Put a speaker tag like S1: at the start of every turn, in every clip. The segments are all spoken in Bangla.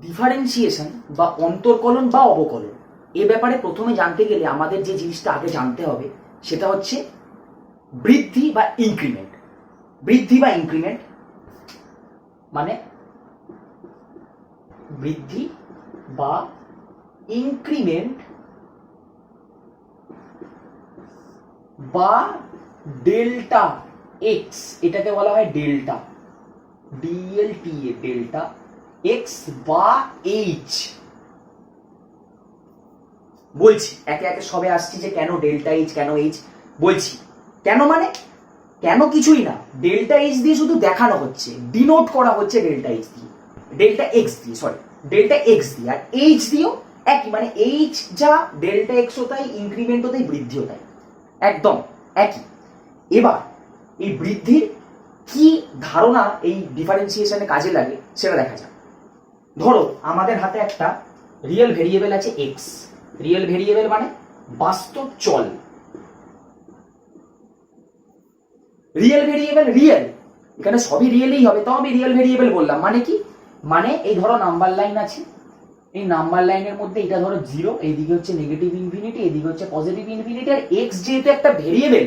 S1: ডিফারেন্সিয়েশন বা অন্তর্কলন বা অবকলন এ ব্যাপারে প্রথমে জানতে গেলে আমাদের যে জিনিসটা আগে জানতে হবে সেটা হচ্ছে বৃদ্ধি বা ইনক্রিমেন্ট। বৃদ্ধি বা ইনক্রিমেন্ট মানে বৃদ্ধি বা ইনক্রিমেন্ট বা ডেল্টা এক্স, এটাকে বলা হয় ডেল্টা, ডিএলটিএ, ডেল্টা এক্স বা এইচ। বলছি একে একে সবে আসছি যে কেন ডেল্টা এইচ, কেন এইচ। বলছি কেন মানে কেন কিছুই না, ডেল্টা এইচ দিয়ে শুধু দেখানো হচ্ছে, ডিনোট করা হচ্ছে ডেল্টা এইচ দিয়ে, ডেল্টা এক্স দিয়ে, সরি ডেল্টা এক্স দিয়ে। আর এইচ দিয়েও একই, মানে এইচ যা ডেল্টা এক্সও তাই, ইনক্রিমেন্টও তাই, বৃদ্ধিও তাই, একদম একই। এবার এই বৃদ্ধির কি ধারণা এই ডিফারেন্সিয়েশনে কাজে লাগে সেটা দেখা যাক। ধরো আমাদের হাতে একটা রিয়েল ভেরিয়েবল আছে এক্স। রিয়েল ভেরিয়েবল মানে বাস্তব চল। রিয়েল ভেরিয়েবল রিয়েল, এখানে সবই রিয়েলই হবে, তো আমি রিয়েল ভেরিয়েবল বললাম। মানে কি, মানে এই ধরো নাম্বার লাইন আছে, এই নাম্বার লাইনের মধ্যে এটা ধরো 0, এইদিকে হচ্ছে নেগেটিভ ইনফিনিটি, এদিকে হচ্ছে পজিটিভ ইনফিনিটি। আর এক্স যেহেতু একটা ভেরিয়েবল,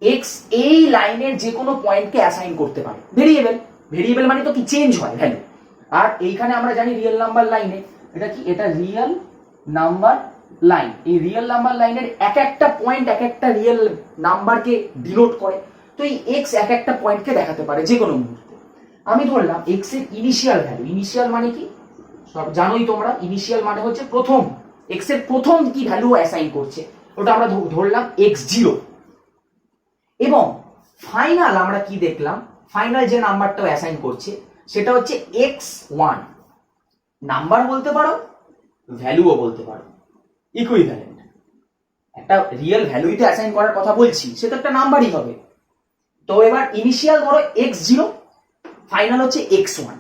S1: এক্স এই লাইনের যে কোনো পয়েন্টকে অ্যাসাইন করতে পারে। ভেরিয়েবল, ভেরিয়েবল মানে তো কি চেঞ্জ হয় ভ্যালু। আর এইখানে আমরা জানি রিয়েল নাম্বার লাইনে এটা কি, এটা রিয়েল নাম্বার লাইন। এই রিয়েল নাম্বার লাইনের এক একটা পয়েন্ট এক একটা রিয়েল নাম্বারকে ডিনোট করে। তো এই এক্স এক একটা পয়েন্টকে দেখাতে পারে যে কোনো মুহূর্তে। আমি ধরলাম এক্স এর ইনিশিয়াল ভ্যালু, ইনিশিয়াল মানে কি সব জানোই তোমরা, ইনিশিয়াল মানে হচ্ছে প্রথম, এক্স এর প্রথম কি ভ্যালু অ্যাসাইন করছে ওটা আমরা ধরলাম x0। এবং ফাইনাল আমরা কি দেখলাম, ফাইনাল যে নাম্বারটা অ্যাসাইন করছে সেটা হচ্ছে x1। নাম্বার বলতে পারো, ভ্যালুও বলতে পারো, ইকুইভ্যালেন্ট। একটা রিয়েল ভ্যালুই তো অ্যাসাইন করার কথা বলছি, সেটা একটা নাম্বারই হবে। তো এবার ইনিশিয়াল ধরো x0, ফাইনাল হচ্ছে x1।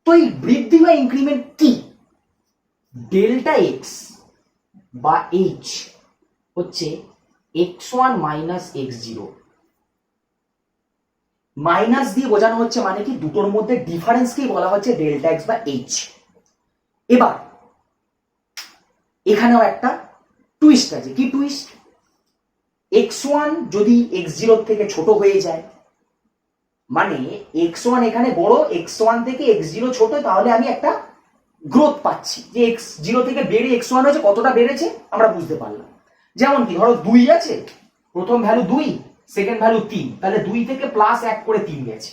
S1: তো এই বৃদ্ধি বা ইনক্রিমেন্ট কি, ডেল্টা এক্স বা এইচ হচ্ছে x1 মাইনাস x0। মাইনাস দিয়ে বোঝানো হচ্ছে মানে কি, দুটোর মধ্যে ডিফারেন্সকেই বলা হচ্ছে ডেল্টা এক্স বা এইচ। এবার এখানেও একটা টুইস্ট আছে। কি টুইস্ট, x1 যদি x0 থেকে ছোট হয়ে যায়, মানে x1 এখানে বড়, x1 থেকে x0 ছোট, তাহলে আমি একটা গ্রোথ পাচ্ছি যে x0 থেকে বেড়ে x1 হয়েছে, কতটা বেড়েছে আমরা বুঝতে পারলাম। যেমন কি ধরো 2 আছে, প্রথম ভ্যালু 2, সেকেন্ড ভ্যালু 3, তাহলে 2 থেকে প্লাস 1 করে 3 গেছে।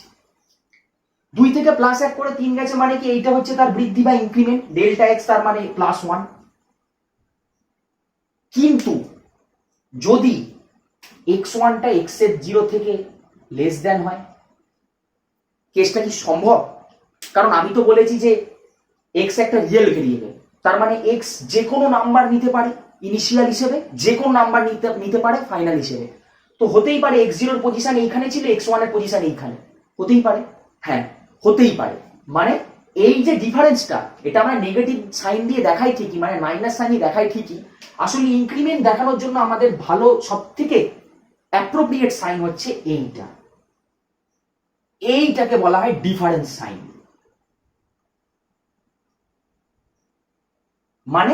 S1: 2 থেকে প্লাস 1 করে 3 গেছে মানে কি, এইটা হচ্ছে তার বৃদ্ধি বা ইনক্রিমেন্ট, ডেল্টা এক্স তার মানে +1। কিন্তু যদি x1 টা x এর 0 থেকে লেস দেন হয়, কেসটা কি সম্ভব? কারণ আমি তো বলেছি যে এক্স একটা রিয়েল ভেরিয়েবল, তার মানে এক্স যে কোনো নাম্বার নিতে পারে ইনিশিয়াল হিসেবে, যে কোনো নাম্বার নিতে পারে ফাইনাল হিসেবে। তো হতেই পারে x0 এর পজিশন এইখানে ছিল, x1 এর পজিশন এইখানে, হতেই পারে। হ্যাঁ হতেই পারে, মানে এই যে ডিফারেন্সটা, এটা আমরা নেগেটিভ সাইন দিয়ে দেখাই ঠিকই, মানে মাইনাস সাইন দিয়ে দেখাই ঠিকই, আসলে ইনক্রিমেন্ট দেখানোর জন্য আমাদের ভালো সবথেকে অ্যাপ্রোপ্রিয়েট সাইন হচ্ছে এইটা, এইটাকে বলা হয় ডিফারেন্স সাইন। মানে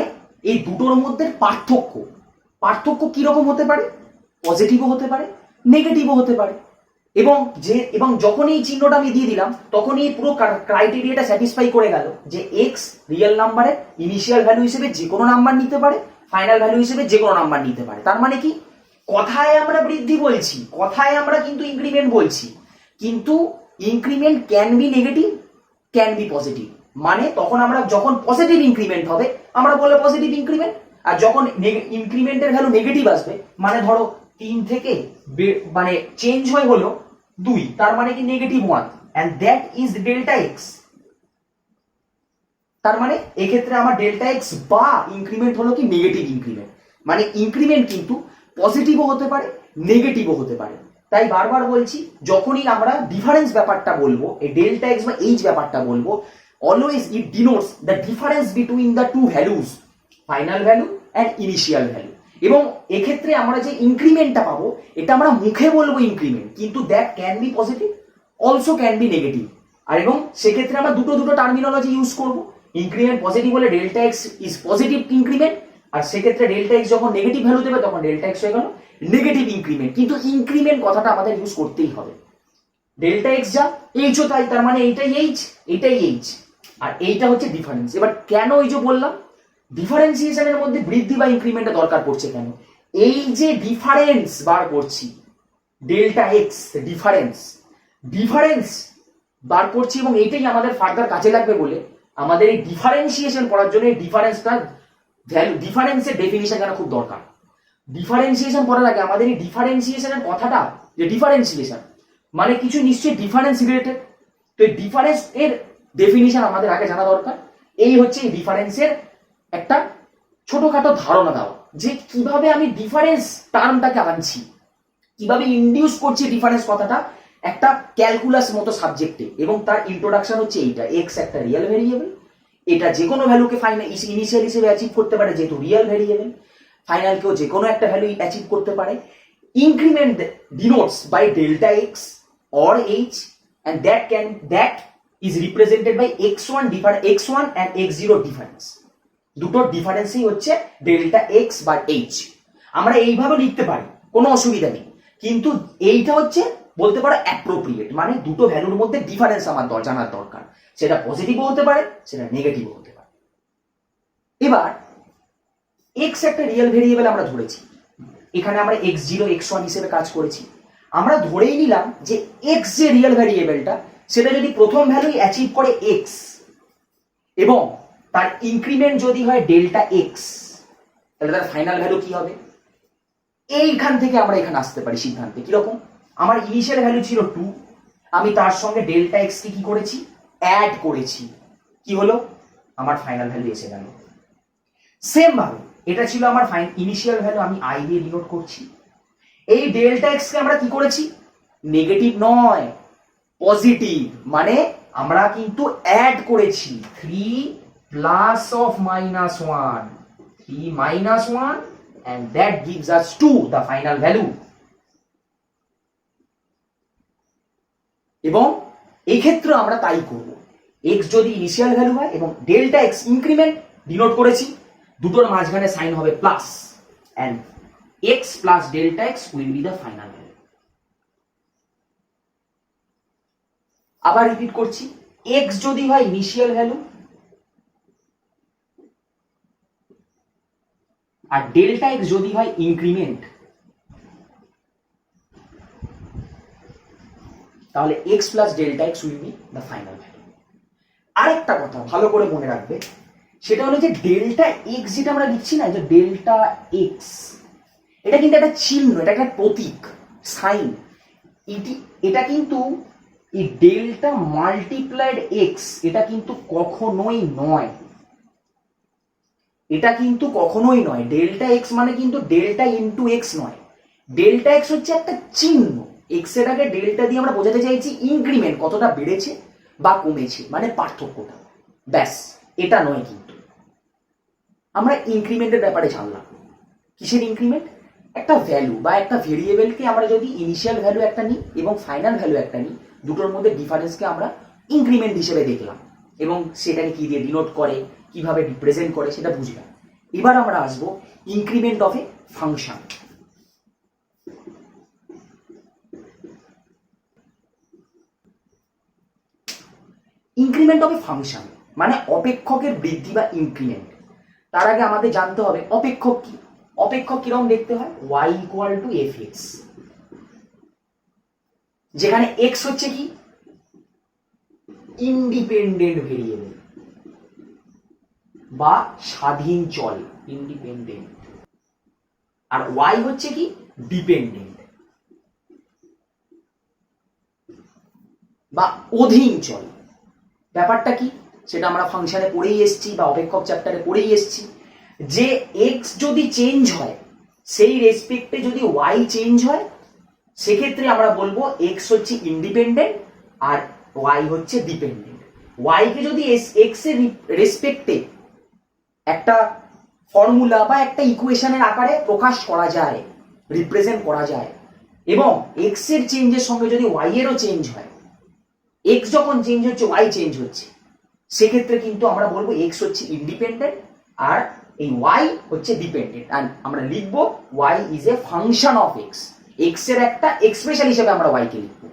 S1: এই দুটোর মধ্যে পার্থক্য, পার্থক্য কিরকম হতে পারে, পজিটিভও হতে পারে, নেগেটিভও হতে পারে। এবং যখন এই চিহ্নটা আমি দিয়ে দিলাম, তখন এই পুরো ক্রাইটেরিয়াটা স্যাটিসফাই করে গেল যে এক্স রিয়েল নাম্বারের ইনিশিয়াল ভ্যালু হিসেবে যে কোনো নাম্বার নিতে পারে, ফাইনাল ভ্যালু হিসেবে যে কোনো নাম্বার নিতে পারে। তার মানে কি, কথায় আমরা বৃদ্ধি বলছি, কথায় আমরা কিন্তু ইনক্রিমেন্ট বলছি, কিন্তু increment can be negative, can be positive. মানে তখন আমরা যখন পজিটিভ ইনক্রিমেন্ট হবে আমরা বলবো পজিটিভ ইনক্রিমেন্ট, আর যখন ইনক্রিমেন্টের ভ্যালু নেগেটিভ আসবে, মানে ধরো 3 থেকে মানে চেঞ্জ হয়ে হলো 2, তার মানে কি -1, and that is delta x. তার মানে এক্ষেত্রে আমার ডেল্টা এক্স বা ইনক্রিমেন্ট হলো কি নেগেটিভ ইনক্রিমেন্ট। মানে ইনক্রিমেন্ট কিন্তু পজিটিভও হতে পারে, নেগেটিভও হতে পারে। তাই বারবার বলছি, যখনই আমরা ডিফারেন্স ব্যাপারটা বলবো, এই ডেল্টা এক্স বা এইচ ব্যাপারটা বলবো, always it denotes the difference between the two values, final value and initial value. এবং এক্ষেত্রে আমরা যে ইনক্রিমেন্টটা পাবো, এটা আমরা মুখে বলবো ইনক্রিমেন্ট, কিন্তু that can be positive, also can be negative. আর এবং সেক্ষেত্রে আমরা দুটো টার্মিনোলজি ইউজ করব। ইনক্রিমেন্ট পজিটিভ হলে delta X is positive increment, আর সেক্ষেত্রে ডেল্টা এক্স যখন নেগেটিভ ভ্যালু দেবে তখন ডেল্টা এক্স হয়ে গেল নেগেটিভ ইনক্রিমেন্ট। কিন্তু ইনক্রিমেন্ট কথাটা আমাদের ইউজ করতেই হবে। ডেল্টা এক্স যা, এইচও তাই, তার মানে এইটাই এইচ, এইটাই এইচ, আর এইটা হচ্ছে ডিফারেন্স। এবার কেন এই যে বললাম ডিফারেন্সিয়েশনের মধ্যে বৃদ্ধি বা ইনক্রিমেন্টের দরকার পড়ছে কেন? এই যে ডিফারেন্স বার করছি, ডেল্টা এক্স ডিফারেন্স বার করছি, এবং এইটাই আমাদের ফার্দার কাজে লাগবে বলে আমাদের এই ডিফারেন্সিয়েশন করার জন্য এই ডিফারেন্সটা ভ্যালু, ডিফারেন্সের ডেফিনিশন জানা খুব দরকার। ডিফারেন্সিয়েশন করার আগে আমাদের এই ডিফারেন্সিয়েশনের কথাটা, যে ডিফারেন্সিয়েশন মানে কিছু নিশ্চয়ই ডিফারেন্স রিলেটেড, তো এই ডিফারেন্স এর ডেফিনিশন আমাদের আগে জানা দরকার। এই হচ্ছে এই ডিফারেন্সের একটা ছোটখাটো ধারণা দাও, যে কিভাবে আমি ডিফারেন্স টার্মটাকে আনছি, কিভাবে ইন্ডিউস করছি ডিফারেন্স কথাটা একটা ক্যালকুলাস মতো সাবজেক্টে। এবং তার ইন্ট্রোডাকশন হচ্ছে এইটা, এক্স একটা রিয়েল ভেরিয়েবল, এটা যে কোনো ভ্যালুকে ফাইনাল ইনিশিয়াল হিসেবে অ্যাচিভ করতে পারে যেহেতু রিয়েল ভেরিয়েবল, ফাইনালকেও যে কোনো একটা ভ্যালু অ্যাচিভ করতে পারে। Increment denotes by delta x or h, and that is represented by x1 and x0 difference. দুটো ডিফারেন্সই হচ্ছে ডেল্টা এক্স বা এইচ। আমরা এইভাবে লিখতে পারি, কোনো অসুবিধা নেই, কিন্তু এইটা হচ্ছে বলতে পারো অ্যাপ্রোপ্রিয়েট, মানে দুটো ভ্যালুর মধ্যে ডিফারেন্স আমার জানার দরকার, সেটা পজিটিভও হতে পারে, সেটা নেগেটিভও হতে পারে। এবার এক্স একটা রিয়েল ভেরিয়েবল আমরা ধরেছি, এখানে আমরা x0 x1 হিসেবে কাজ করেছি। আমরা ধরেই নিলাম যে এক্স যে রিয়েল ভ্যারিয়েবলটা, সেটা যদি প্রথম ভ্যালুই অ্যাচিভ করে এক্স এবং তার ইনক্রিমেন্ট যদি হয় ডেল্টা এক্স, তাহলে তার ফাইনাল ভ্যালু কি হবে? এইখান থেকে আমরা এখানে আসতে পারি সিদ্ধান্তে। কিরকম? আমার ইনিশিয়াল ভ্যালু ছিল 2, আমি তার সঙ্গে ডেল্টা এক্স কে কি করেছি? অ্যাড করেছি, কি হলো? আমার ফাইনাল ভ্যালু এসে গেল। সেম ভাবে এটা ছিল আমার ইনিশিয়াল ভ্যালু, আমি আই দিয়ে ডিনোট করছি। এই ডেল্টা এক্স কে আমরা কি করেছি? নেগেটিভ নয়, পজিটিভ, মানে আমরা কিন্তু অ্যাড করেছি 3 plus of -1, 3 -1, and that gives us 2, the final value. এবং এই ক্ষেত্রে আমরা তাই করব, x যদি ইনিশিয়াল ভ্যালু হয় এবং ডেল্টা এক্স ইনক্রিমেন্ট ডিনোট করেছি, দুটোর মাঝখানে সাইন হবে plus, and x plus delta x will be the final value. আবার রিপিট করছি, x যদি হয় ইনিশিয়াল ভ্যালু আর ডেল্টা এক্স যদি হয় ইনক্রিমেন্ট, তাহলে x plus delta x will be the final value. আরেকটা কথা ভালো করে মনে রাখবে, সেটা হলো যে ডেল্টা এক্স যেটা আমরা লিখছি না, যে ডেল্টা এক্স, এটা কিন্তু একটা চিহ্ন, এটা একটা প্রতীক, সাইন। এটা কিন্তু এই ডেল্টা মাল্টিপ্লাইড এক্স, এটা কিন্তু কখনোই নয়, এটা কিন্তু কখনোই নয়। ডেল্টা এক্স মানে কিন্তু ডেল্টা ইন্টু এক্স নয়, ডেল্টা এক্স হচ্ছে একটা চিহ্ন। এক্স এর আগে ডেল্টা দিয়ে আমরা বোঝাতে চাইছি ইনক্রিমেন্ট কতটা বেড়েছে বা কমেছে, মানে পার্থক্যটা, ব্যাস, এটা নয়। কিন্তু আমরা ইনক্রিমেন্টের ব্যাপারে জানলাম। কিসের ইনক্রিমেন্ট? একটা ভ্যালু বা একটা ভেরিয়েবলকে আমরা যদি ইনিশিয়াল ভ্যালু একটা নিই এবং ফাইনাল ভ্যালু একটা নিই, দুটোর মধ্যে ডিফারেন্সকে আমরা ইনক্রিমেন্ট হিসেবে দেখলাম এবং সেটাকে কি দিয়ে ডিনোট করে, কিভাবে রিপ্রেজেন্ট করে সেটা বুঝলাম। এবার আমরা আসবো increment of A function. Increment of A function মানে অপেক্ষকের বৃদ্ধি বা ইনক্রিমেন্ট। তার আগে আমাদের জানতে হবে অপেক্ষক কি। অপেক্ষক কিরকম দেখতে হয়? y equal to f x, যেখানে x হচ্ছে কি ইন্ডিপেন্ডেন্ট ভেরিয়েবল বা স্বাধীন চল, ইন্ডিপেন্ডেন্ট, আর y হচ্ছে কি ডিপেন্ডেন্ট বা অধীন চল। ব্যাপারটা কি সেটা আমরা ফাংশনে পড়েই এসেছি বা অপেক্ষক চ্যাপ্টারে পড়েই এসেছি, যে x যদি চেঞ্জ হয় সেই রেসপেক্টে যদি y চেঞ্জ হয়, সেক্ষেত্রে আমরা বলবো x হচ্ছে ইন্ডিপেন্ডেন্ট আর y হচ্ছে ডিপেন্ডেন্ট। y কে যদি x এর রেসপেক্টে একটা ফর্মুলা বা একটা ইকুয়েশনের আকারে প্রকাশ করা যায়, রিপ্রেজেন্ট করা যায়, এবং x এর চেঞ্জের সঙ্গে যদি y এরও চেঞ্জ হয়, এক্স যখন চেঞ্জ হচ্ছে ওয়াই চেঞ্জ হচ্ছে, সেক্ষেত্রে কিন্তু আমরা বলবো এক্স হচ্ছে ইন্ডিপেন্ডেন্ট আর এই ওয়াই হচ্ছে ডিপেন্ডেন্ট। আর আমরা লিখবো y is a function of x, x এর একটা এক্সপ্রেশন হিসেবে আমরা ওয়াই কে লিখবো।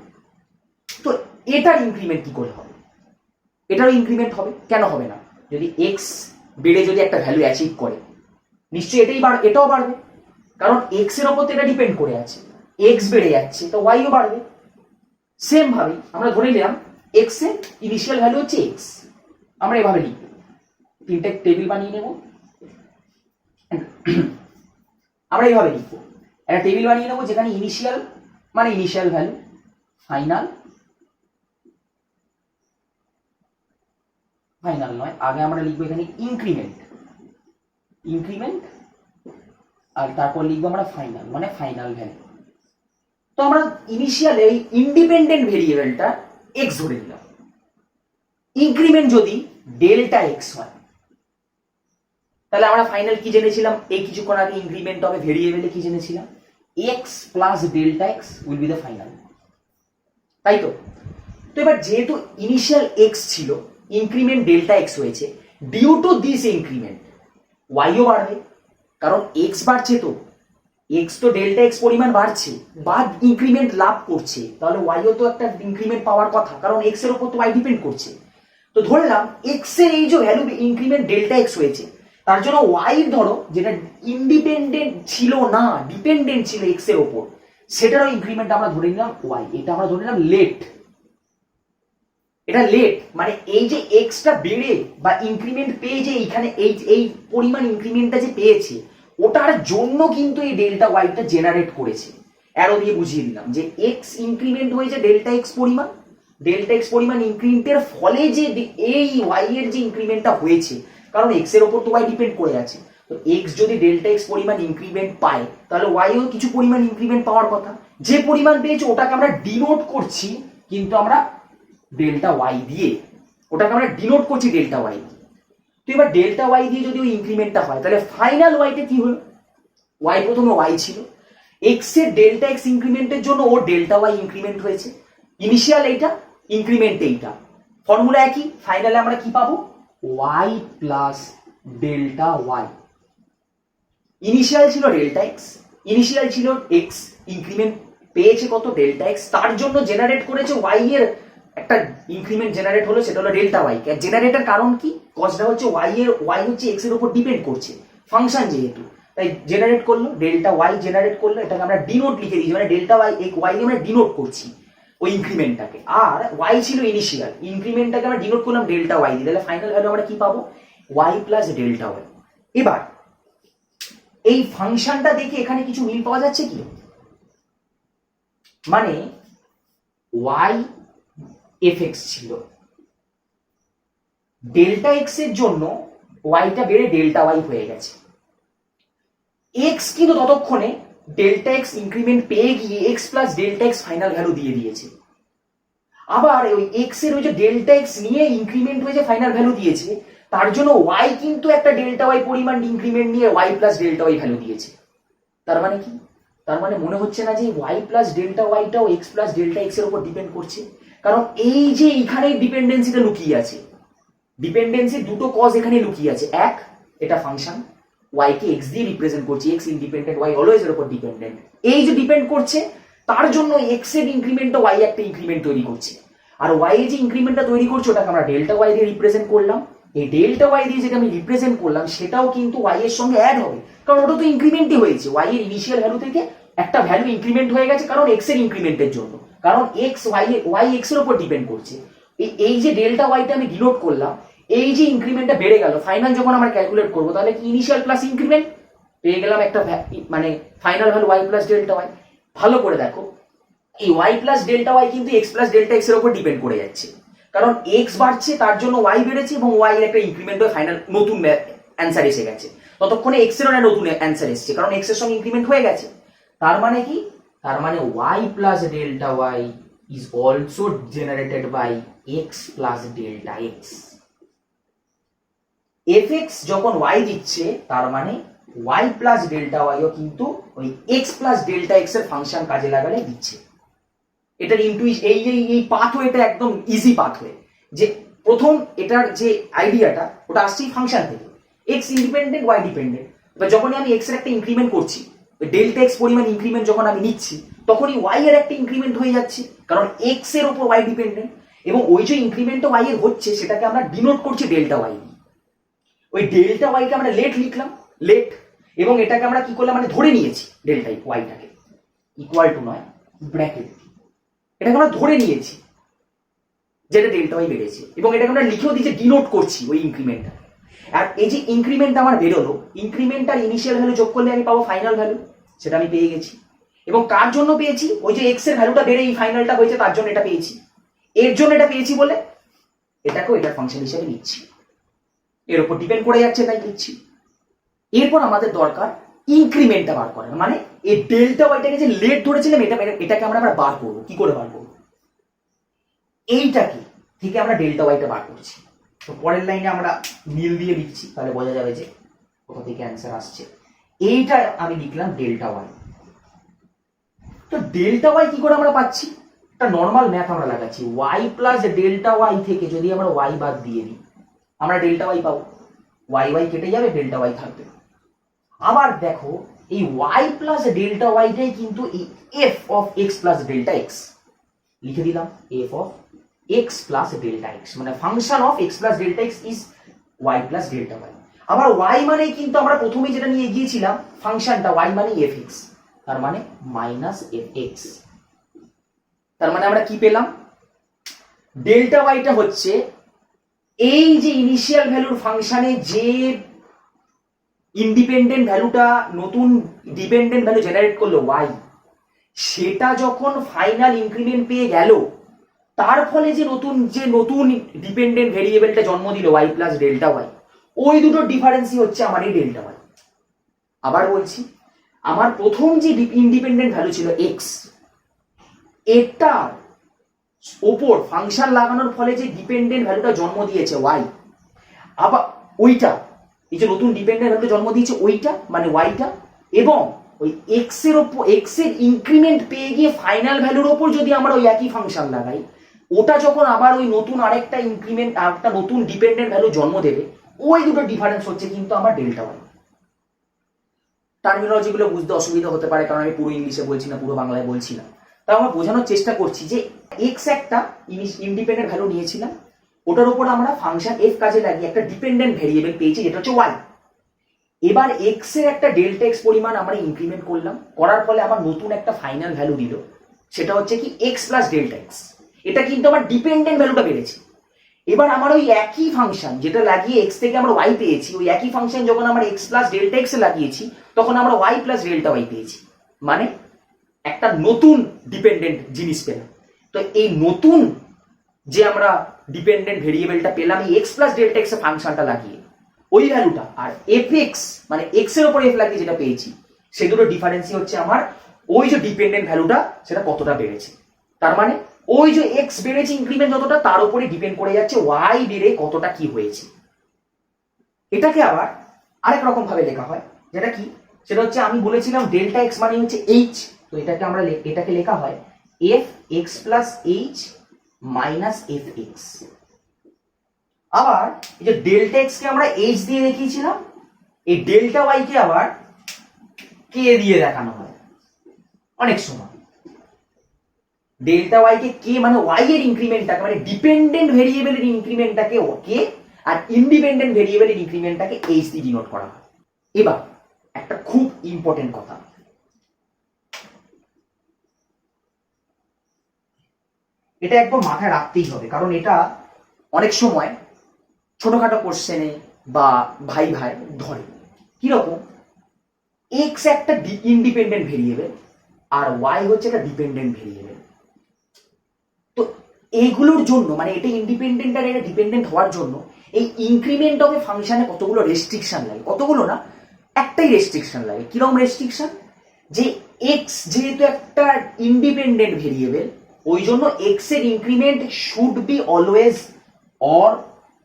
S1: তো এটার ইনক্রিমেন্ট কি করে হবে? এটারও ইনক্রিমেন্ট হবে, কেন হবে না? যদি এক্স বেড়ে যদি একটা ভ্যালু অ্যাচিভ করে, নিশ্চয়ই এটাও বাড়বে, কারণ এক্স এর ওপর তো এটা ডিপেন্ড করে আছে। এক্স বেড়ে যাচ্ছে তো ওয়াইও বাড়বে। সেম ভাবে আমরা ধরে নিলাম এক্স এর ইনিশিয়াল ভ্যালু হচ্ছে এক্স, আমরা এভাবে লিখব, তিনটে টেবিল বানিয়ে নেব। আমরা এইভাবে লিখবো, একটা টেবিল বানিয়ে নেবো যেখানে ইনিশিয়াল মানে ইনিশিয়াল ভ্যালু, ফাইনাল নয়, আগে আমরা লিখবো এখানে ইনক্রিমেন্ট আর তারপর লিখবো আমরা ফাইনাল মানে ফাইনাল ভ্যালু। তো আমরা ইনিশিয়াল এই ইন্ডিপেন্ডেন্ট ভেরিয়েবলটা এক্স ধরে নিলাম। ইনক্রিমেন্ট যদি ডেল্টা এক্স হয়, তাহলে আমরা ফাইনাল কি জেনেছিলাম? এই কিছুক্ষণ আগে ইনক্রিমেন্ট হবে ভেরিয়েবলে কি জেনেছিলাম? X plus delta x will be the final, তাই তো? তো এবার যেহেতু ইনিশিয়াল এক্স ছিল, ইনক্রিমেন্ট ডেল্টা এক্স হয়েছে, ডিউ টু দিস ইনক্রিমেন্ট ওয়াইও বাড়বে, কারণ এক্স বাড়ছে, তো এক্স তো ডেল্টা এক্স পরিমাণ বাড়ছে বা ইনক্রিমেন্ট লাভ করছে, তাহলে ওয়াইও তো একটা ইনক্রিমেন্ট পাওয়ার কথা, কারণ এক্স এর উপর তো ওয়াই ডিপেন্ড করছে। তো ধরলাম এক্স এর এই যে ভ্যালু ইনক্রিমেন্ট ডেল্টা এক্স হয়েছে, তার জন্য ওয়াই ধরো যেটা ইন্ডিপেন্ডেন্ট ছিল না, ডিপেন্ডেন্ট ছিল এক্স এর উপর, সেটারও ইনক্রিমেন্ট আমরা ধরে নিলাম ওয়াই। এটা আমরা ধরে নিলাম লেট। এটা লেট মানে এই যে এক্সটা বেড়ে বা ইনক্রিমেন্ট পেয়ে যে এইখানে এই পরিমাণ ইনক্রিমেন্টটা যে পেয়েছে, ওটার জন্য কিন্তু এই ডেল্টা ওয়াইটা জেনারেট করেছে। অ্যারো দিয়ে বুঝিয়ে দিলাম যে এক্স ইনক্রিমেন্ট হয়েছে ডেল্টা এক্স পরিমাণ ইনক্রিমেন্টের ফলে যে এই ওয়াই এর যে ইনক্রিমেন্টটা হয়েছে, কারণ এক্স এর উপর তো ওয়াই ডিপেন্ড করে আছে, তো এক্স যদি ডেল্টা এক্স পরিমাণ ইনক্রিমেন্ট পায়, তাহলে ওয়াইও কিছু পরিমাণ ইনক্রিমেন্ট পাওয়ার কথা। যে পরিমাণ পেয়েছে ওটাকে আমরা ডিনোট করছি, কিন্তু আমরা ডেল্টা ওয়াই দিয়ে, ওটাকে আমরা ডিনোট করছি ডেল্টা ওয়াই দিয়ে। তো এবার ডেল্টা ওয়াই দিয়ে যদি ওই ইনক্রিমেন্টটা হয়, তাহলে ফাইনাল ওয়াইতে কি হলো? ওয়াই প্রথমে ওয়াই ছিল, এক্স এর ডেল্টা এক্স ইনক্রিমেন্টের জন্য ও ডেল্টা ওয়াই ইনক্রিমেন্ট হয়েছে, ইনিশিয়াল এইটা, ইনক্রিমেন্ট এইটা, ফর্মুলা একই। ফাইনালে আমরা কি পাবো? Y plus delta y. Initial ছিল ডেল্টা এক্স, ইনিশিয়াল ছিল এক্স, ইনক্রিমেন্ট পেয়েছে কত? ডেল্টা এক্স, তার জন্য জেনারেট করেছে ওয়াই এর একটা ইনক্রিমেন্ট জেনারেট হলো, সেটা হলো ডেল্টা ওয়াই। জেনারেটের কারণ কি? কজটা হচ্ছে ওয়াই হচ্ছে এক্স এর উপর ডিপেন্ড করছে, ফাংশন যেহেতু, তাই জেনারেট করলো ডেল্টা ওয়াই জেনারেট করলো, এটাকে আমরা ডিনোট লিখে দিয়েছি, মানে ডেল্টা ওয়াই ওয়াই আমরা ডিনোট করছি ওই ইনক্রিমেন্টটাকে। আর ওয়াই ছিল ইনিশিয়াল, ইনক্রিমেন্টটাকে আমরা ডিনোট করলাম ডেল্টা ওয়াই দিয়ে, তাহলে ফাইনাল ভ্যালু আমরা কি পাবো? Y plus delta y. এবার এই ফাংশনটা দেখে এখানে কিছু মিল পাওয়া যাচ্ছে কি? মানে ওয়াই এফ এক্স ছিল, ডেল্টা এক্স এর জন্য ওয়াইটা বেড়ে ডেল্টা ওয়াই হয়ে গেছে। এক্স কিন্তু ততক্ষণে ডেল্টা এক্স ইনক্রিমেন্ট পেয়ে গিয়ে x plus delta x final value দিয়ে দিয়েছে। আবার ওই এক্স এর ওই যে ডেল্টা এক্স নিয়ে ইনক্রিমেন্ট হয়ে যে ফাইনাল ভ্যালু দিয়েছে, তার জন্য ওয়াই কিন্তু একটা ডেল্টা ওয়াই পরিমাণ ইনক্রিমেন্ট নিয়ে y plus delta y value দিয়েছে। তার মানে কি? তার মানে মনে হচ্ছে না যে ওয়াই প্লাস ডেল্টা ওয়াইটাও এক্স প্লাস ডেল্টা এক্স এর উপর ডিপেন্ড করছে? কারণ এই যে এখানে ডিপেন্ডেন্সিটা লুকিয়ে আছে, ডিপেন্ডেন্সি দুটো কজ এখানে লুকিয়ে আছে। এক, এটা ফাংশন ওয়াই কে এক্স দিয়ে রিপ্রেজেন্ট করছি, এক্স ইন্ডিপেন্ডেন্ট, ওয়াই অলওয়েজ এর উপর ডিপেন্ডেন্ট। এই যে ডিপেন্ড করছে, তার জন্য এক্স এর ইনক্রিমেন্টটা ওয়াই একটা ইনক্রিমেন্ট তৈরি করছে, আর ওয়াই যে ইনক্রিমেন্টটা তৈরি করছে ওটাকে আমরা ডেল্টা ওয়াই দিয়ে রিপ্রেজেন্ট করলাম। এই ডেল্টা ওয়াই দিয়ে যেটা আমি রিপ্রেজেন্ট করলাম সেটাও কিন্তু ওয়াই এর সঙ্গে অ্যাড হবে, কারণ ওটা তো ইনক্রিমেন্টই হয়েছে। ওয়াই এর ইনিশিয়াল ভ্যালু থেকে একটা ভ্যালু ইনক্রিমেন্ট হয়ে গেছে, কারণ এক্স এর ইনক্রিমেন্টের জন্য, কারণ এক্স ওয়াই এক্স এর উপর ডিপেন্ড করছে। এই যে ডেল্টা ওয়াইটা আমি ডিনোট করলাম, এই যে ইনক্রিমেন্টটা বেড়ে গেল, ফাইনাল যখন আমরা ক্যালকুলেট করবো, তাহলে কি ইনিশিয়াল প্লাস ইনক্রিমেন্ট পেয়ে গেলাম একটা মানে final value y plus delta y. ভালো করে দেখো, এই ওয়াই প্লাস ডেল্টা ওয়াই কিন্তু এক্স প্লাস ডেল্টা এক্স এর উপর ডিপেন্ড করে যাচ্ছে, কারণ এক্স বাড়ছে তার জন্য ওয়াই বেড়েছে এবং ওয়াই এর একটা ইনক্রিমেন্ট হয়ে ফাইনাল নতুন অ্যান্সার এসে গেছে। ততক্ষণে এক্স এর নতুন অ্যান্সার এসেছে, কারণ এক্স এর সঙ্গে ইনক্রিমেন্ট হয়ে গেছে। তার মানে কি? তার মানে y plus delta y is also generated by x plus delta x. F x যখন ওয়াই দিচ্ছে, তার মানে ওয়াই প্লাস ডেল্টা ওয়াইও কিন্তু ওই এক্স প্লাস ডেল্টা এক্স এর ফাংশন কাজে লাগালে দিচ্ছে। এটার এই পাথওয়েটা একদম ইজি পাথওয়ে, যে প্রথম এটার যে আইডিয়াটা ওটা আসছে ফাংশন থেকে, এক্স ইন্ডিপেন্ডেন্ট ওয়াই ডিপেন্ডেন্ট। এবার যখনই আমি এক্স এর একটা ইনক্রিমেন্ট করছি, ডেল্টা এক্স পরিমাণ ইনক্রিমেন্ট যখন আমি নিচ্ছি, তখনই ওয়াই এর একটা ইনক্রিমেন্ট হয়ে যাচ্ছে, কারণ এক্স এর উপর ওয়াই ডিপেন্ডেন্ট। এবং ওই যে ইনক্রিমেন্টটা ওয়াই এর হচ্ছে সেটাকে আমরা ডিনোট করছি ডেল্টা ওয়াই। ওই ডেল্টা ওয়াইকে আমরা লেট লিখলাম, লেট, এবং এটাকে আমরা কি করলাম মানে ধরে নিয়েছি ডেল্টা ওয়াইটাকে ইকুয়াল টু নয় ব্র্যাকেট, এটাকে আমরা ধরে নিয়েছি যেটা ডেল্টা ওয়াই বেড়েছে, এবং এটাকে আমরা লিখেও দিয়েছি ডিনোট করছি ওই ইনক্রিমেন্টটা। আর এই যে ইনক্রিমেন্টটা আমার বেরোলো, ইনক্রিমেন্ট আর ইনিশিয়াল ভ্যালু যোগ করলে আমি পাবো ফাইনাল ভ্যালু, সেটা আমি পেয়ে গেছি। এবং কার জন্য পেয়েছি? ওই যে এক্স এর ভ্যালুটা বেড়ে এই ফাইনালটা হয়েছে তার জন্য এটা পেয়েছি। এর জন্য এটা পেয়েছি বলে এটাকেও এটার ফাংশন হিসেবে নিচ্ছি, এর উপর ডিপেন্ড করে যাচ্ছে তাই নিচ্ছি। এরপর আমাদের দরকার ইনক্রিমেন্টটা বার করার, মানে এই ডেল্টা ওয়াইটাকে যে লেট ধরেছিলাম এটাকে আমরা বার করবো। কি করে বার করবো? এইটাকে থেকে আমরা ডেল্টা ওয়াইটা বার করছি। তো পরের লাইনে আমরা নীল দিয়ে লিখছি, তাহলে বোঝা যাবে যে কোথা থেকে অ্যান্সার আসছে। এইটা আমি লিখলাম ডেল্টা ওয়াই। তো ডেল্টা ওয়াই কি করে আমরা পাচ্ছি? একটা নর্মাল ম্যাথ আমরা লাগাচ্ছি, ওয়াই প্লাস ডেল্টা ওয়াই থেকে যদি আমরা ওয়াই বাদ দিয়ে দিই আমরা ডেল্টা ওয়াই পাবো। ওয়াই ওয়াই কেটে যাবে, ডেল্টা ওয়াই থাকবে। আবার দেখো এই ওয়াই প্লাস ডেল্টা ওয়াইটাই কিন্তু এই F of x plus delta X, লিখে দিলাম F of x plus delta X, মানে function of x plus delta X is Y plus delta Y. আবার ওয়াই মানে কিন্তু আমরা প্রথমে যেটা নিয়ে এগিয়েছিলাম ফাংশনটা, ওয়াই মানে এফ এক্স, তার মানে মাইনাস এফ এক্স। তার মানে আমরা কি পেলাম? ডেল্টা ওয়াইটা হচ্ছে এই যে ইনিশিয়াল ভ্যালুর ফাংশনে যে ইন্ডিপেন্ডেন্ট ভ্যালুটা নতুন ডিপেন্ডেন্ট ভ্যালু জেনারেট করলো ওয়াই, সেটা যখন ফাইনাল ইনক্রিমেন্ট পেয়ে গেল, তার ফলে যে নতুন ডিপেন্ডেন্ট ভেরিয়েবলটা জন্ম দিল ওয়াই প্লাস ডেল্টা ওয়াই, ওই দুটোর ডিফারেন্সই হচ্ছে আমার এই ডেল্টা ওয়াই। আবার বলছি, আমার প্রথম যে ইন্ডিপেন্ডেন্ট ভ্যালু ছিল এক্স, এটার ওপর ফাংশন লাগানোর ফলে যে ডিপেন্ডেন্ট ভ্যালুটা জন্ম দিয়েছে ওয়াই, আবার ওইটা এই যে নতুন ডিপেন্ডেন্ট ভ্যালুটা জন্ম দিয়েছে ওইটা মানে ওয়াইটা, এবং ওই এক্স এর ওপর এক্স এর ইনক্রিমেন্ট পেয়ে গিয়ে ফাইনাল ভ্যালুর ওপর যদি আমরা ওই একই ফাংশন লাগাই, ওটা যখন আবার ওই নতুন আরেকটা ইনক্রিমেন্ট একটা নতুন ডিপেন্ডেন্ট ভ্যালু জন্ম দেবে, ওই দুটো ডিফারেন্স হচ্ছে কিন্তু আমার ডেল্টা ওয়াই। টার্মিনোলজি গুলো বুঝতে অসুবিধা হতে পারে, কারণ আমি পুরো ইংলিশে বলছি না, পুরো বাংলায় বলছি না। তাও আমরা বোঝানোর চেষ্টা করছি যে এক্স একটা ইন্ডিপেন্ডেন্ট ভ্যালু নিয়েছিলাম, ওটার উপর আমরা ফাংশন এফ কাজে লাগিয়ে একটা ডিপেন্ডেন্ট ভেরিয়েবল পেয়েছি যেটা হচ্ছে ওয়াই। এবার এক্স এর একটা ডেল্টা এক্স পরিমাণ আমরা ইনক্রিমেন্ট করলাম, করার ফলে আমার নতুন একটা ফাইনাল ভ্যালু দিল, সেটা হচ্ছে কি এক্স প্লাস ডেল্টা এক্স। এটা কিন্তু আমার ডিপেন্ডেন্ট ভ্যালুটা বেড়েছে। এবার আমার ওই একই ফাংশন যেটা লাগিয়ে এক্স থেকে আমরা ওয়াই পেয়েছি, ওই একই ফাংশন যখন আমরা এক্স প্লাস ডেল্টা এক্স লাগিয়েছি তখন আমরা ওয়াই প্লাস ডেল্টা ওয়াই পেয়েছি, মানে একটা নতুন ডিপেন্ডেন্ট জিনিস পেলাম। তো এই নতুন যে আমরা ডিপেন্ডেন্ট ভেরিয়েবলটা পেলাম এই এক্স প্লাস ডেল্টা এক্স এর ফাংশনটা লাগিয়ে, ওই ভ্যালুটা আর এফ এক্স মানে এক্স এর উপর এফ লাগিয়ে যেটা পেয়েছি, সেই দুটো ডিফারেন্সই হচ্ছে আমার ওই যে ডিপেন্ডেন্ট ভ্যালুটা সেটা কতটা বেড়েছে। তার মানে ওই যে এক্স বেড়েছে ইনক্রিমেন্ট যতটা, তার উপরে ডিপেন্ড করে যাচ্ছে ওয়াই বেড়ে কতটা কি হয়েছে। এটাকে আবার আরেক রকম ভাবে লেখা হয়, যেটা কি সেটা হচ্ছে আমি বলেছিলাম ডেল্টা এক্স মানে হচ্ছে এইচ, তো এটাকে লেখা হয় F x plus H minus F x. আবার এই যে ডেল্টা এক্স কে আমরা এইচ দিয়ে দেখিয়েছিলাম, এই ডেল্টা ওয়াই কে আবার কে দিয়ে দেখানো হয় অনেক সময়। ডেল্টা ওয়াই কে কে মানে ওয়াই এর ইনক্রিমেন্টটাকে মানে ডিপেন্ডেন্ট ভেরিয়েবলের ইনক্রিমেন্টটাকে কে আর ইন্ডিপেন্ডেন্ট ভেরিয়েবলের ইনক্রিমেন্টটাকে এইচ দিয়ে ডিনোট করা হয়। এবার একটা খুব ইম্পর্টেন্ট কথা, এটা একদম মাথায় রাখতেই হবে, কারণ এটা অনেক সময় ছোটখাটো কোশ্চেনে বা ভাই ভাই ধরে। কিরকম? এক্স একটা ইন্ডিপেন্ডেন্ট ভেরিয়েবল আর ওয়াই হচ্ছে একটা ডিপেন্ডেন্ট ভেরিয়েবল। তো এইগুলোর জন্য মানে এটা ইন্ডিপেন্ডেন্ট আর এটা ডিপেন্ডেন্ট হওয়ার জন্য এই ইনক্রিমেন্ট অফ এ ফাংশনে কতগুলো রেস্ট্রিকশন লাগে, কতগুলো না একটাই রেস্ট্রিকশন লাগে। কিরকম রেস্ট্রিকশন? যে এক্স যেহেতু একটা ইন্ডিপেন্ডেন্ট ভেরিয়েবল, ওই জন্য এক্স এর increment should be always or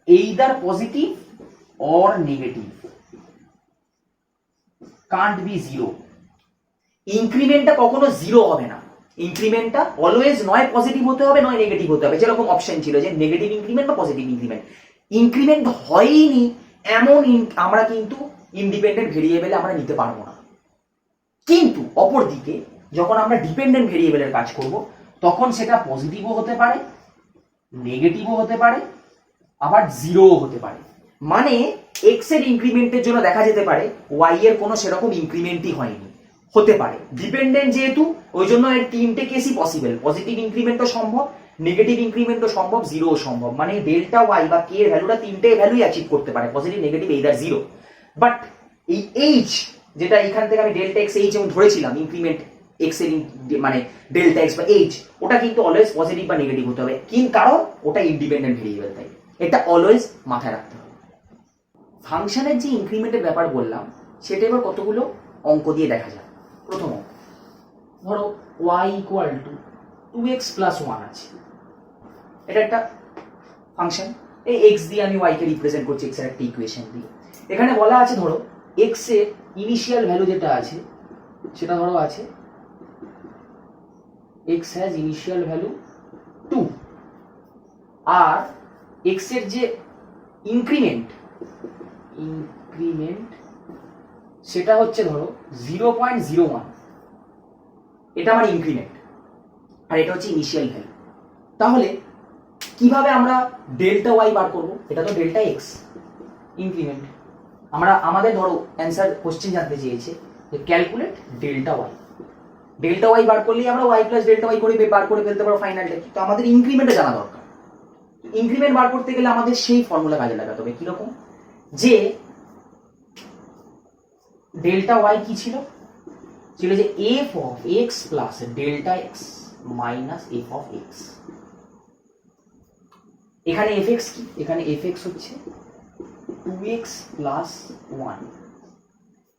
S1: either positive or negative, can't be zero. ইনক্রিমেন্টটা কখনো জিরো হবে না, ইনক্রিমেন্টটা অলওয়েজ নয় পজিটিভ হতে হবে নয় নেগেটিভ হতে হবে, যেরকম অপশন ছিল যে নেগেটিভ ইনক্রিমেন্ট বা পজিটিভ ইনক্রিমেন্ট। ইনক্রিমেন্ট হয়নি এমন আমরা কিন্তু ইন্ডিপেন্ডেন্ট ভেরিয়েবলে আমরা নিতে পারবো না। কিন্তু অপরদিকে যখন আমরা ডিপেন্ডেন্ট ভেরিয়েবলের কাজ করব তখন সেটা পজিটিভও হতে পারে, নেগেটিভও হতে পারে, আবার জিরোও হতে পারে। মানে এক্স এর ইনক্রিমেন্টের জন্য দেখা যেতে পারে ওয়াই এর কোনো সেরকম ইনক্রিমেন্টই হয়নি, হতে পারে। ডিপেন্ডেন্ট যেহেতু ওই জন্য এর তিনটে কেসই পসিবল, পজিটিভ ইনক্রিমেন্টও সম্ভব, নেগেটিভ ইনক্রিমেন্টও সম্ভব, জিরোও সম্ভব। মানে ডেল্টা ওয়াই বা কে এর ভ্যালুটা তিনটে ভ্যালুই অ্যাচিভ করতে পারে, positive, negative, either zero. But এই এইচ যেটা এখান থেকে আমি ডেল্টা এক্স এইচ এবং ধরেছিলাম ইনক্রিমেন্ট এক্স এর মানে ডেল্টা এক্স বা এইচ, ওটা কিন্তু অলওয়েজ পজিটিভ বা নেগেটিভ হতে হবে, কিন্তু কারণ ওটা ইন্ডিপেন্ডেন্ট ভেরিয়েবল, তাই এটা অলওয়েজ মাথায় রাখতে হবে। ফাংশনের যে ইনক্রিমেন্টের ব্যাপার বললাম সেটা এবার কতগুলো অঙ্ক দিয়ে দেখা যায়। প্রথম অঙ্ক, ধরো y equal to 2x plus 1 আছে, এটা একটা ফাংশন, এই x দিয়ে আমি y কে রিপ্রেজেন্ট করছি, x এর একটা ইকুয়েশন দিয়ে। এখানে বলা আছে ধরো x এর ইনিশিয়াল ভ্যালু যেটা আছে সেটা ধরো আছে x হ্যাজ ইনিশিয়াল ভ্যালু 2, আর x এর যে ইনক্রিমেন্ট সেটা হচ্ছে ধরো 0.01, এটা আমার ইনক্রিমেন্ট আর এটা হচ্ছে ইনিশিয়াল ভ্যালু। তাহলে কিভাবে আমরা ডেল্টা ওয়াই বার করব? এটা তো ডেল্টা এক্স ইনক্রিমেন্ট, আমাদের ধরো অ্যান্সার কোশ্চেন জানতে চেয়েছে যে calculate delta Y. Delta Y বার করলেই আমরা ওয়াই প্লাস ডেল্টা ওয়াই করে বার করে ফেলতে পারবো ফাইনালটা। তো আমাদের ইনক্রিমেন্টটা জানা দরকার। ইনক্রিমেন্ট বার করতে গেলে আমাদের সেই ফর্মুলা কাজে লাগাতে হবে। কিরকম? যে ডেল্টা ওয়াই কি ছিল যে F of x plus delta x minus f of x. এখানে এফ এক্স কি? এখানে এফ এক্স হচ্ছে 2x প্লাস 1।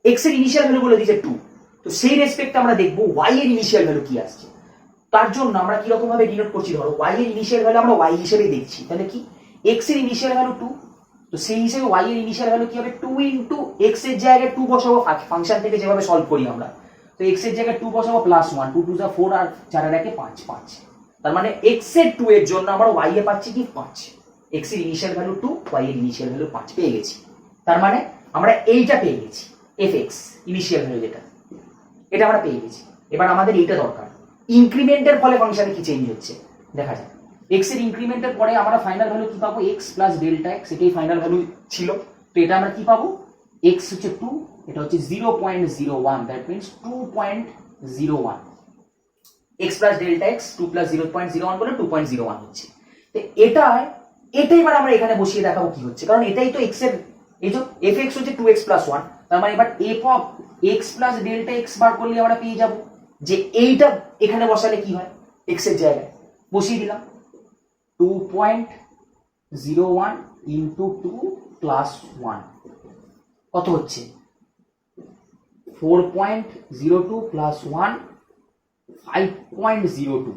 S1: এক্স এর ইনিশিয়াল ভ্যালু বলে দিয়েছে 2, তো সেই রেসপেক্টে আমরা দেখবো ওয়াই এর ইনিশিয়াল ভ্যালু কি আসছে। তার জন্য আমরা কিরকম ভাবে ডিনোট করছি, ধরো ওয়াই এর ইনিশিয়াল ভ্যালু আমরা ওয়াই হিসেবে দেখছি, তাহলে কি এক্স এর ইনিশিয়াল ভ্যালু 2, তো সেই হিসেবে ওয়াই এর ইনিশিয়াল ভ্যালু কি হবে 2 ইনটু এক্স এর জায়গায় 2 বসাবো, ফাংশন থেকে যেভাবে সলভ করি আমরা, তো এক্স এর জায়গায় 2 বসাবো প্লাস 1, 2 2 যা 4 আর 4 এর একে 5, 5। তার মানে এক্স এর 2 এর জন্য আমরা ওয়াই এ পাচ্ছি কি 5, এক্স এর ইনিশিয়াল ভ্যালু 2, ওয়াই এর ইনিশিয়াল ভ্যালু 5 পেয়ে গেছি। তার মানে আমরা এইটা পেয়ে গেছি, এফ এক্স ইনিশিয়াল ভ্যালু যেটা, এটা আমরা পেয়ে গেছি। এবার আমাদের এইটা দরকার, ইনক্রিমেন্টের ফলে ফাংশনে কি চেঞ্জ হচ্ছে দেখা যায়। এক্স এর ইনক্রিমেন্টের পরে আমরা ফাইনাল ভ্যালু কি পাবো, এক্স প্লাস ডেল্টা এক্স, এটাই ফাইনাল ভ্যালু ছিল। তো এটা আমরা কি পাবো, এক্স হচ্ছে 2, এটা হচ্ছে 0.01, that means 2.01। X plus delta x 2 plus 0.01 বলে 2.01 হচ্ছে। তো এটাই এবার আমরা এখানে বসিয়ে দেখাবো কি হচ্ছে, কারণ এটাই তো এক্স এর, এই যে এফ এক্স হচ্ছে 2x প্লাস 1, তার মানে এবার f of x plus delta x বার করলে আমরা পেয়ে যাব যে এইটা এখানে বসালে কি হয়, এক্স এর জায়গায় বসিয়ে দিলাম 2.01 ইন্টু 2 প্লাস 1 কত হচ্ছে 4.02 প্লাস 1 5.02।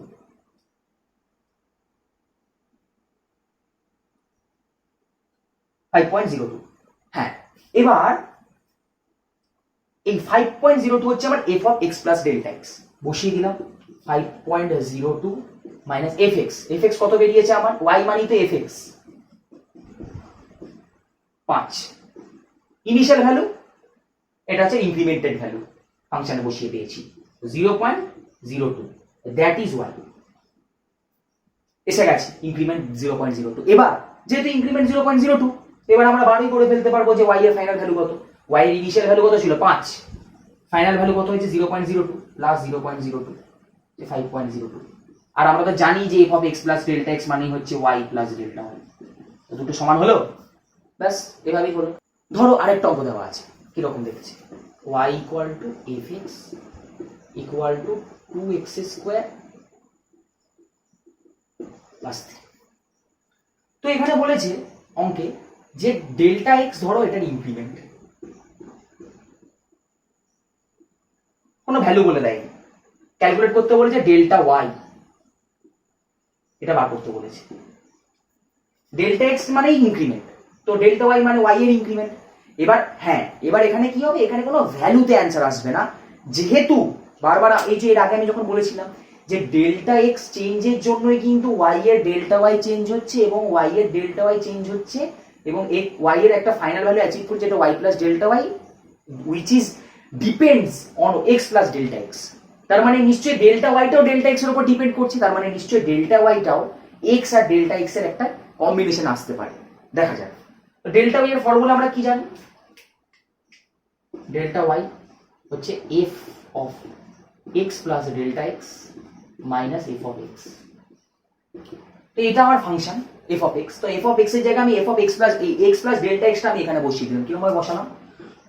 S1: হ্যাঁ, এবার এই 5.02 হচ্ছে আমার F of x plus delta x, বসিয়ে দিলাম 5.02 মাইনাস এফ এক্স কত বেরিয়েছে আমার, ওয়াই মানি তো এফ এক্স 5, ইনিশিয়াল ভ্যালু এটা হচ্ছে ইনক্রিমেন্টেড ভ্যালু, ফাংশনে বসিয়ে পেয়েছি 0.02, দ্যাট ইজ ওয়াই। এসে গেছে ইনক্রিমেন্ট 0.02। এবার যেহেতু ইনক্রিমেন্ট 0.02, এবার আমরা বারই করে ফেলতে পারবো যে ওয়াই এর ফাইনাল ভ্যালু কত, ওয়াই এর ইনিশিয়াল ভ্যালু কত ছিল 5, ফাইনাল ভ্যালু কত হয়েছে 0.02 প্লাস 0.02 5.02। আর আমরা তো জানি যে F of x plus delta X মানে হচ্ছে ওয়াই প্লাস ডেল্টা ওয়াই, তো দুটো সমান হলো, ব্যাস এভাবেই হলো। ধরো আরেকটা অঙ্ক দেওয়া আছে, কিরকম দেখছি, y equal to f x equal to 2x square plus 3। তো এখানে বলেছে অঙ্কে যে ডেল্টা এক্স ধরো এটার ইনক্রিমেন্ট, কোনো ভ্যালু বলে দেয়নি, ক্যালকুলেট করতে বলেছে ডেল্টা ওয়াই, এটা বার করতে বলেছে। ডেল্টা এক্স মানে ইনক্রিমেন্ট, তো ডেল্টা ওয়াই মানে ওয়াই এর ইনক্রিমেন্ট। এবার হ্যাঁ, এবার এখানে কি হবে, এখানে কোনো ভ্যালুতে অ্যান্সার আসবে না, যেহেতু বারবার এই যে এর আগে আমি যখন বলেছিলাম যে ডেল্টা এক্স চেঞ্জের জন্যই কিন্তু ওয়াই এর ডেল্টা ওয়াই চেঞ্জ হচ্ছে এবং ওয়াই এর ডেল্টা ওয়াই চেঞ্জ হচ্ছে এবং ওয়াই এর একটা ফাইনাল ভ্যালু অ্যাচিভ করছে যেটা y plus delta y which is depends on x plus delta x. তার মানে নিশ্চয়ই ডেল্টা ওয়াইটাও ডেল্টা এক্স এর উপর ডিপেন্ড করছে, তার মানে নিশ্চয়ই ডেল্টা ওয়াইটাও এক্স আর ডেল্টা এক্স এর একটা কম্বিনেশন আসতে পারে। দেখা যাক ডেল্টা ওয়াই এর ফর্মুলা আমরা কি জানি, ডেল্টা ওয়াই হচ্ছে f of x plus delta x minus f of x. তো এটা আমার ফাংশন এফ অফ এক্স, তো এফ অফ এক্স এর জায়গায় আমি f of x plus delta এক্সটা আমি এখানে বসিয়ে দিলাম। কিরকম ভাবে বসালাম,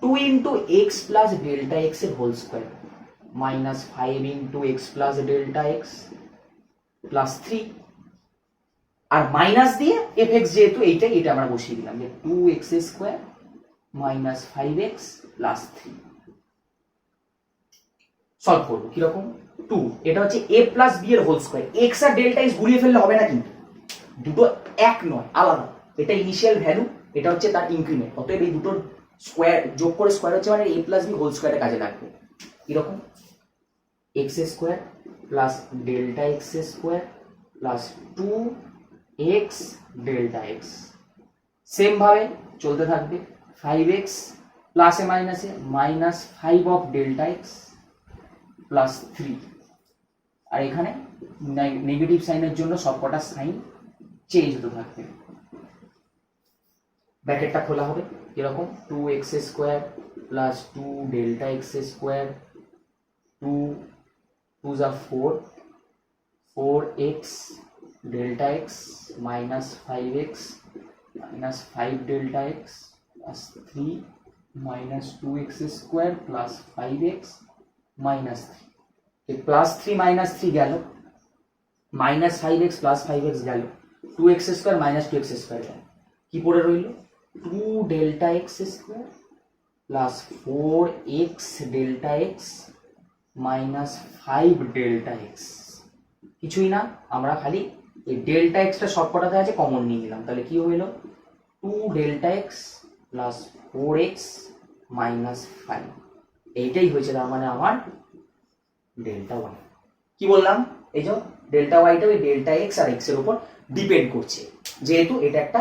S1: 2 into x plus delta x এর whole square minus 5 into x plus delta x plus 3 আর মাইনাস দিয়ে এফ এক্স যেহেতু এইটাই, এটা আমরা বসিয়ে দিলাম যে 2x square minus 5x plus 3। Solve করবো কিরকম, 2 এটা হচ্ছে a প্লাস b এর হোল স্কোয়ার, x আর ডেল্টা এক্স গুলিয়ে ফেললে হবে না, কিন্তু দুটো এক নয়, আলাদা। এটা ইনিশিয়াল ভ্যালু, এটা হচ্ছে তার ইনক্রিমেন্ট, অতএব এই দুটোর স্কোয়ার যোগ করে স্কোয়ার হচ্ছে মানে a প্লাস b হোল স্কোয়ারের কাজে লাগবে। কিরকম, x square plus delta x square plus 2x delta x, same ভাবে চলতে থাকবে। 5x প্লাসে মাইনাসে minus 5 of delta x plus 3, আর এখানে নেগেটিভ সাইনের জন্য সবকটা সাইন চেঞ্জ হতে থাকবে। ব্র্যাকেটটা খোলা হবে এরকম, 2x square plus 2 delta x square 2 2 যা 4 4x delta x minus 5x minus 5 delta x plus 3 minus 2x square plus 5x minus 3, plus 3 minus 3 গেল, মাইনাস 5x প্লাস 5x গেল, 2x square minus 2x square গেল, কি পড়ে রইল 2 delta x square plus 4x delta x minus 5 delta x. কিছুই না, আমরা খালি এই ডেল্টা এক্সটা সবকটাতে আছে কমন নিয়ে নিলাম, তাহলে কি হইল 2 delta x plus 4x minus 5, এইটাই হয়েছে তার মানে আমার ডেল্টা ওয়াই। কি বললাম, এই যে ডেল্টা ওয়াইটা ওই ডেল্টা এক্স আর এক্স এর উপর ডিপেন্ড করছে, যেহেতু এটা একটা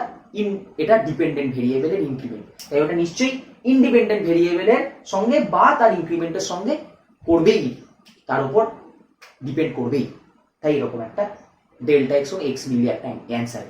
S1: এটা ডিপেন্ডেন্ট ভেরিয়েবলের ইনক্রিমেন্ট, তাই ওটা নিশ্চয়ই ইন্ডিপেন্ডেন্ট ভেরিয়েবলের সঙ্গে বা তার ইনক্রিমেন্টের সঙ্গে করবেই, তার উপর ডিপেন্ড করবেই, তাই এরকম একটা ডেল্টা এক্স ও এক্স মিলিয়ে একটা অ্যান্সার।